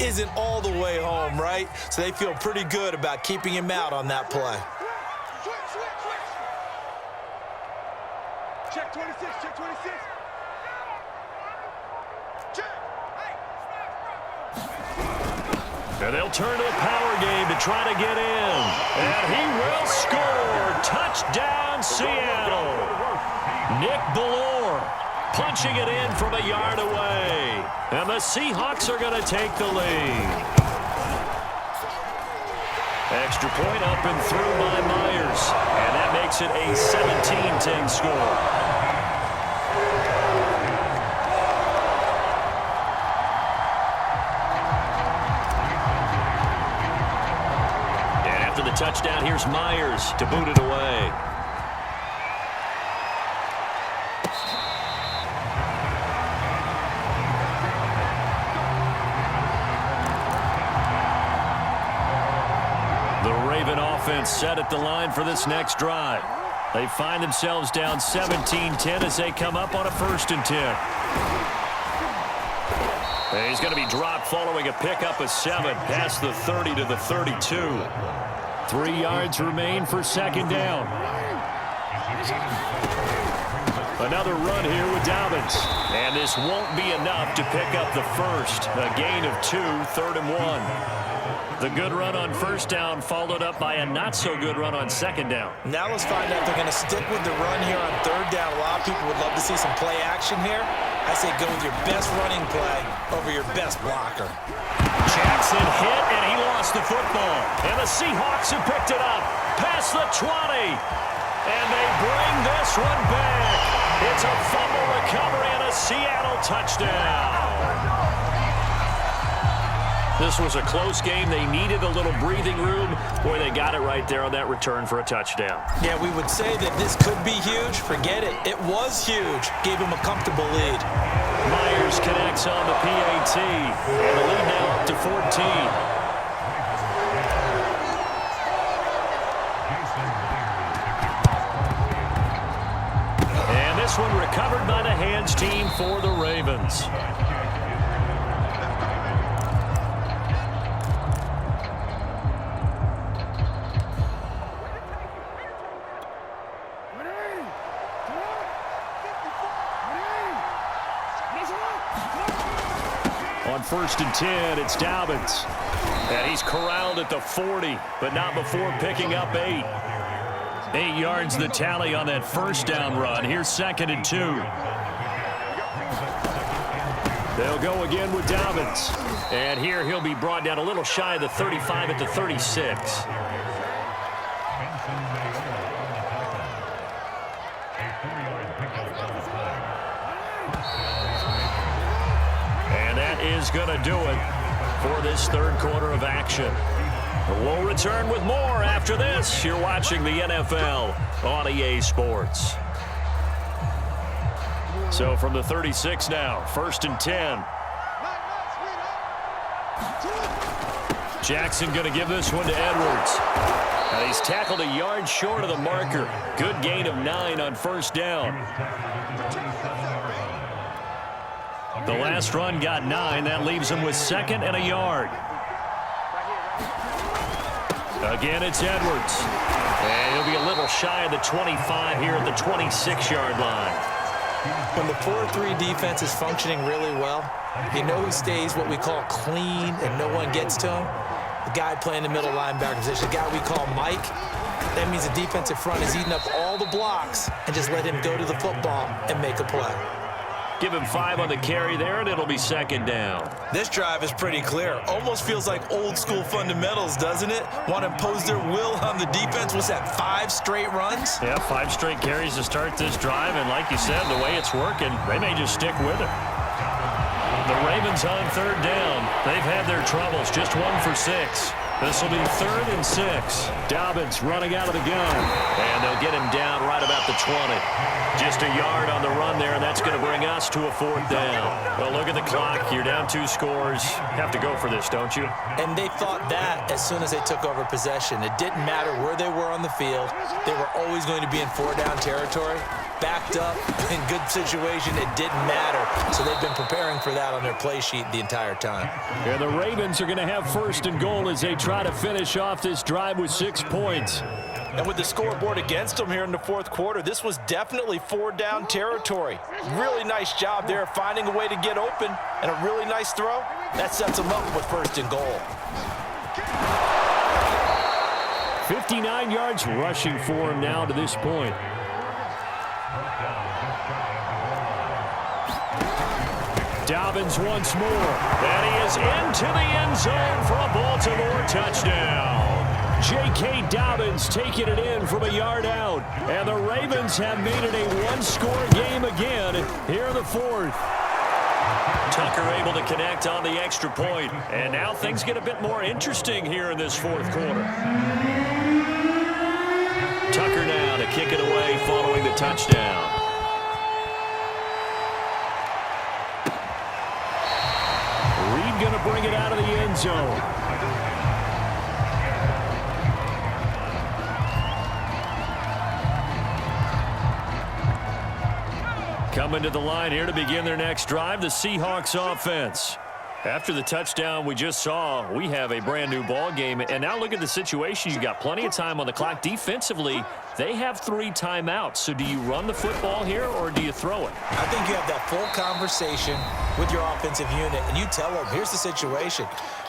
isn't all the way home, right? So they feel pretty good about keeping him out on that play. Check 26, check 26. And they'll turn to the power game to try to get in. And he will score. Touchdown, Seattle. Nick Ballore punching it in from a yard away. And the Seahawks are going to take the lead. Extra point up and through by Myers. And that makes it a 17-10 score. The touchdown, here's Myers to boot it away. The Raven offense set at the line for this next drive. They find themselves down 17-10 as they come up on a 1st and 10. And he's going to be dropped following a pickup of 7 past the 30 to the 32. 3 yards remain for 2nd down. Another run here with Dobbins. And this won't be enough to pick up the first. A gain of 2, 3rd and 1. The good run on 1st down followed up by a not-so-good run on 2nd down. Now let's find out if they're going to stick with the run here on 3rd down. A lot of people would love to see some play action here. I say go with your best running play over your best blocker. Jackson hit, and he lost the football. And the Seahawks have picked it up past the 20. And they bring this one back. It's a fumble recovery and a Seattle touchdown. This was a close game. They needed a little breathing room. Boy, they got it right there on that return for a touchdown. Yeah, we would say that this could be huge. Forget it. It was huge. Gave him a comfortable lead. Myers connects on the PAT. And the lead now up to 14. And this one recovered by the hands team for the Ravens. On 1st and 10, it's Dobbins. And he's corralled at the 40, but not before picking up 8. 8 yards the tally on that 1st down run. Here's 2nd and 2. They'll go again with Dobbins. And here he'll be brought down a little shy of the 35 at the 36. Is going to do it for this 3rd quarter of action. We'll return with more after this. You're watching the NFL on EA Sports. So from the 36 now, 1st and 10. Jackson going to give this one to Edwards. And he's tackled a yard short of the marker. Good gain of 9 on 1st down. The last run got 9. That leaves him with 2nd and a yard. Again, it's Edwards. And he'll be a little shy of the 25 here at the 26-yard line. When the 4-3 defense is functioning really well, you know who stays what we call clean and no one gets to him? The guy playing the middle linebacker position, the guy we call Mike. That means the defensive front is eating up all the blocks and just let him go to the football and make a play. Give him 5 on the carry there, and it'll be 2nd down. This drive is pretty clear. Almost feels like old-school fundamentals, doesn't it? Want to impose their will on the defense. What's that, 5 straight runs? Yeah, 5 straight carries to start this drive, and like you said, the way it's working, they may just stick with it. The Ravens on 3rd down. They've had their troubles, just 1 for 6. This will be 3rd and 6. Dobbins running out of the gun. And they'll get him down right about the 20. Just a yard on the run there, and that's going to bring us to a 4th down. Well, look at the clock. You're down 2 scores. Have to go for this, don't you? And they thought that as soon as they took over possession. It didn't matter where they were on the field. They were always going to be in 4-down territory. backed up in good situation, it didn't matter. So they've been preparing for that on their play sheet the entire time. And the Ravens are going to have first and goal as they try to finish off this drive with 6 points. And with the scoreboard against them here in the fourth quarter, this was definitely 4-down territory. Really nice job there finding a way to get open, and a really nice throw. That sets them up with first and goal. 59 yards rushing for him now to this point. Dobbins once more. And he is into the end zone for a Baltimore touchdown. J.K. Dobbins taking it in from a yard out. And the Ravens have made it a one-score game again here in the fourth. Tucker able to connect on the extra point. And now things get a bit more interesting here in this fourth quarter. Tucker now to kick it away following the touchdown. Reed going to bring it out of the end zone. Coming to the line here to begin their next drive, the Seahawks offense. After the touchdown we just saw, we have a brand new ball game. And now look at the situation. You've got plenty of time on the clock. Defensively, they have 3 timeouts. So do you run the football here or do you throw it? I think you have that full conversation with your offensive unit, and you tell them, here's the situation.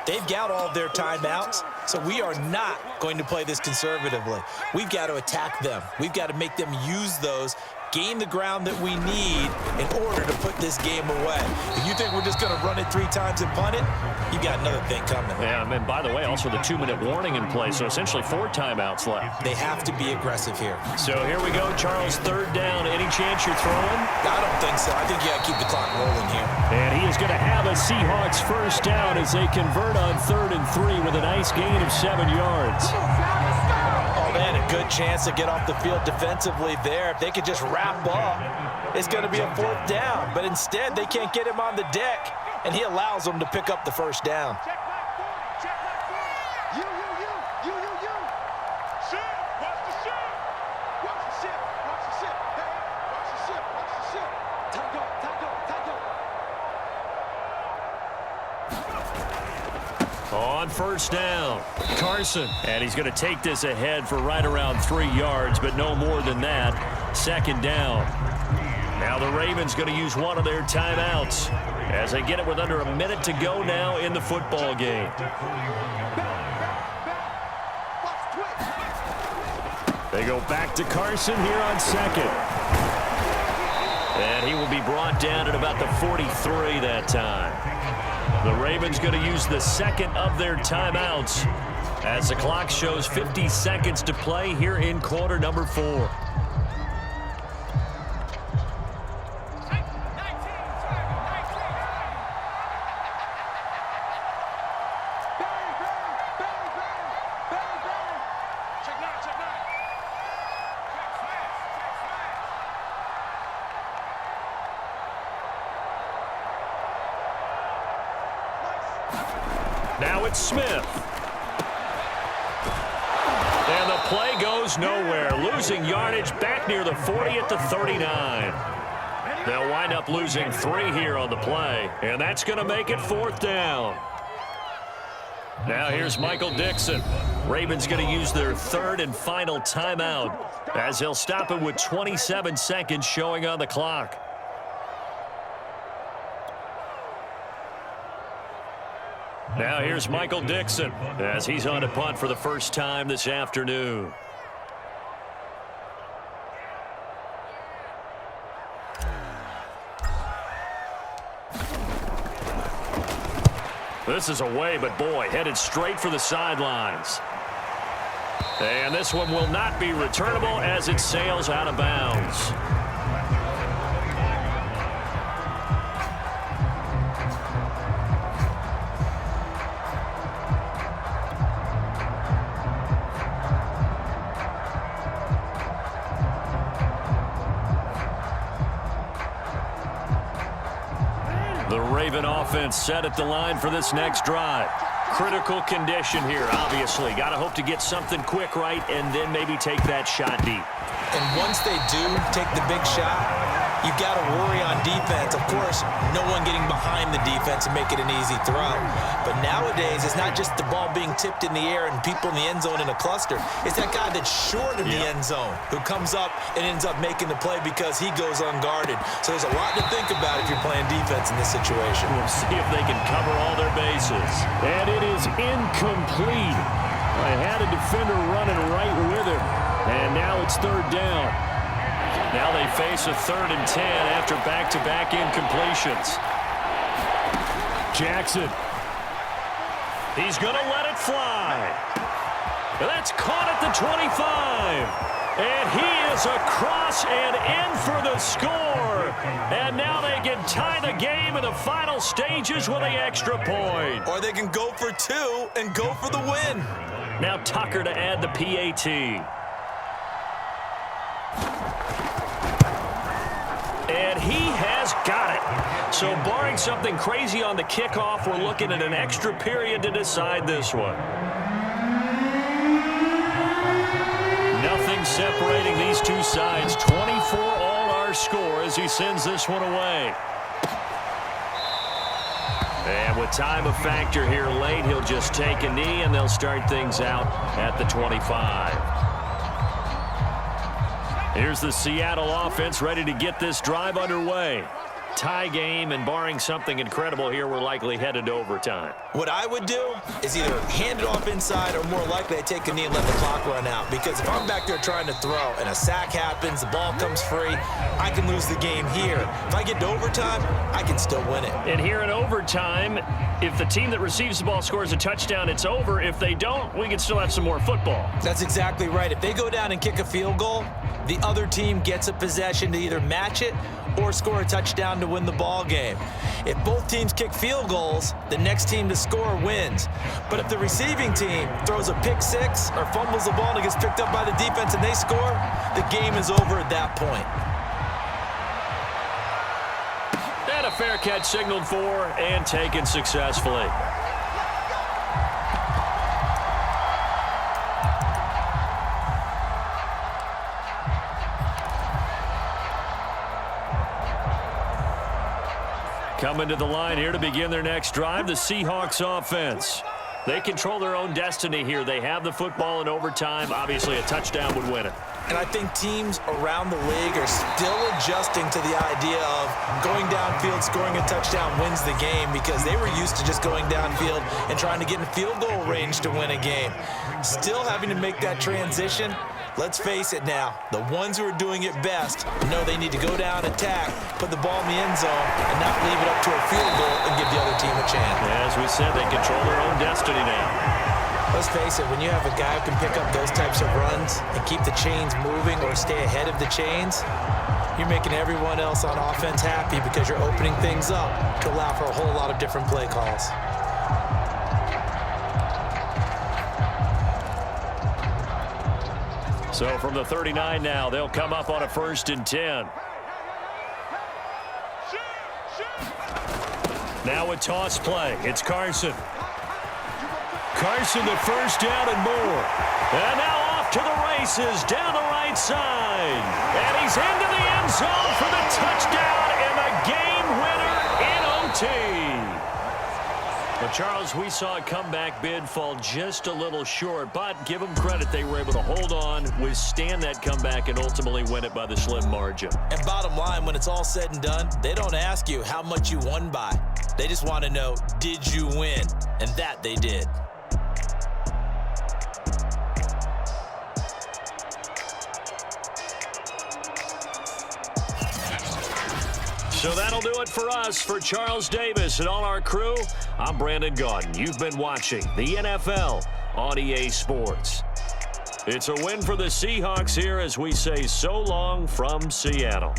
They've got all of their timeouts, so we are not going to play this conservatively. We've got to attack them. We've got to make them use those, gain the ground that we need in order to put this game away. If you think we're just going to run it 3 times and punt it, you got another thing coming. Yeah, and by the way, also the 2-minute warning in play, so essentially 4 timeouts left. They have to be aggressive here. So here we go, Charles, 3rd down. Any chance you're throwing? I don't think so. I think you got to keep the clock rolling here. And he is going to have a Seahawks first down as they convert on 3rd and 3 with a nice gain of 7 yards. Oh, man, a good chance to get off the field defensively there. If they could just wrap up, it's going to be a 4th down. But instead, they can't get him on the deck, and he allows them to pick up the first down. On first down, Carson. And he's going to take this ahead for right around 3 yards, but no more than that. 2nd down. Now the Ravens going to use one of their timeouts as they get it with under a minute to go now in the football game. They go back to Carson here on 2nd. And he will be brought down at about the 43 that time. The Ravens going to use the 2nd of their timeouts as the clock shows 50 seconds to play here in quarter number 4. Now it's Smith. And the play goes nowhere. Losing yardage back near the 40 at the 39. They'll wind up losing 3 here on the play. And that's going to make it 4th down. Now here's Michael Dixon. Ravens going to use their 3rd and final timeout as they'll stop it with 27 seconds showing on the clock. Now here's Michael Dixon as he's on to punt for the first time this afternoon. This is away, but boy, headed straight for the sidelines. And this one will not be returnable as it sails out of bounds. The Raven offense set at the line for this next drive. Critical condition here, obviously. Got to hope to get something quick right and then maybe take that shot deep. And once they do take the big shot, you've got to worry on defense. Of course, no one getting behind the defense and make it an easy throw. But nowadays, it's not just the ball being tipped in the air and people in the end zone in a cluster. It's that guy that's short of the end zone who comes up and ends up making the play because he goes unguarded. So there's a lot to think about if you're playing defense in this situation. We'll see if they can cover all their bases. And it is incomplete. I had a defender running right with him. And now it's third down. Now they face a 3rd and 10 after back-to-back incompletions. Jackson. He's going to let it fly. That's caught at the 25. And he is across and in for the score. And now they can tie the game in the final stages with the extra point. Or they can go for 2 and go for the win. Now Tucker to add the PAT. And he has got it. So barring something crazy on the kickoff, we're looking at an extra period to decide this one. Nothing separating these two sides. 24 all our score as he sends this one away. And with time a factor here late, he'll just take a knee and they'll start things out at the 25. Here's the Seattle offense ready to get this drive underway. Tie game, and barring something incredible here, we're likely headed to overtime. What I would do is either hand it off inside or more likely I take a knee and let the clock run out. Because if I'm back there trying to throw and a sack happens, the ball comes free, I can lose the game here. If I get to overtime, I can still win it. And here in overtime, if the team that receives the ball scores a touchdown, it's over. If they don't, we can still have some more football. That's exactly right. If they go down and kick a field goal, the other team gets a possession to either match it or score a touchdown to win the ball game. If both teams kick field goals, the next team to score wins. But if the receiving team throws a pick six or fumbles the ball and it gets picked up by the defense and they score, the game is over at that point. And a fair catch signaled for and taken successfully. Coming to the line here to begin their next drive, the Seahawks offense. They control their own destiny here. They have the football in overtime. Obviously, a touchdown would win it. And I think teams around the league are still adjusting to the idea of going downfield, scoring a touchdown wins the game, because they were used to just going downfield and trying to get in field goal range to win a game. Still having to make that transition. Let's face it now, the ones who are doing it best know they need to go down, attack, put the ball in the end zone, and not leave it up to a field goal and give the other team a chance. As we said, they control their own destiny now. Let's face it, when you have a guy who can pick up those types of runs and keep the chains moving or stay ahead of the chains, you're making everyone else on offense happy because you're opening things up to allow for a whole lot of different play calls. So from the 39 now, they'll come up on a 1st and 10. Now a toss play. It's Carson. Carson, the first down and more. And now off to the races down the right side. And he's into the end zone for the touchdown and the game winner in OT. But, Charles, we saw a comeback bid fall just a little short, but give them credit. They were able to hold on, withstand that comeback, and ultimately win it by the slim margin. And bottom line, when it's all said and done, they don't ask you how much you won by. They just want to know, did you win? And that they did. So that'll do it for us. For Charles Davis and all our crew, I'm Brandon Gaudin. You've been watching the NFL on EA Sports. It's a win for the Seahawks here as we say so long from Seattle.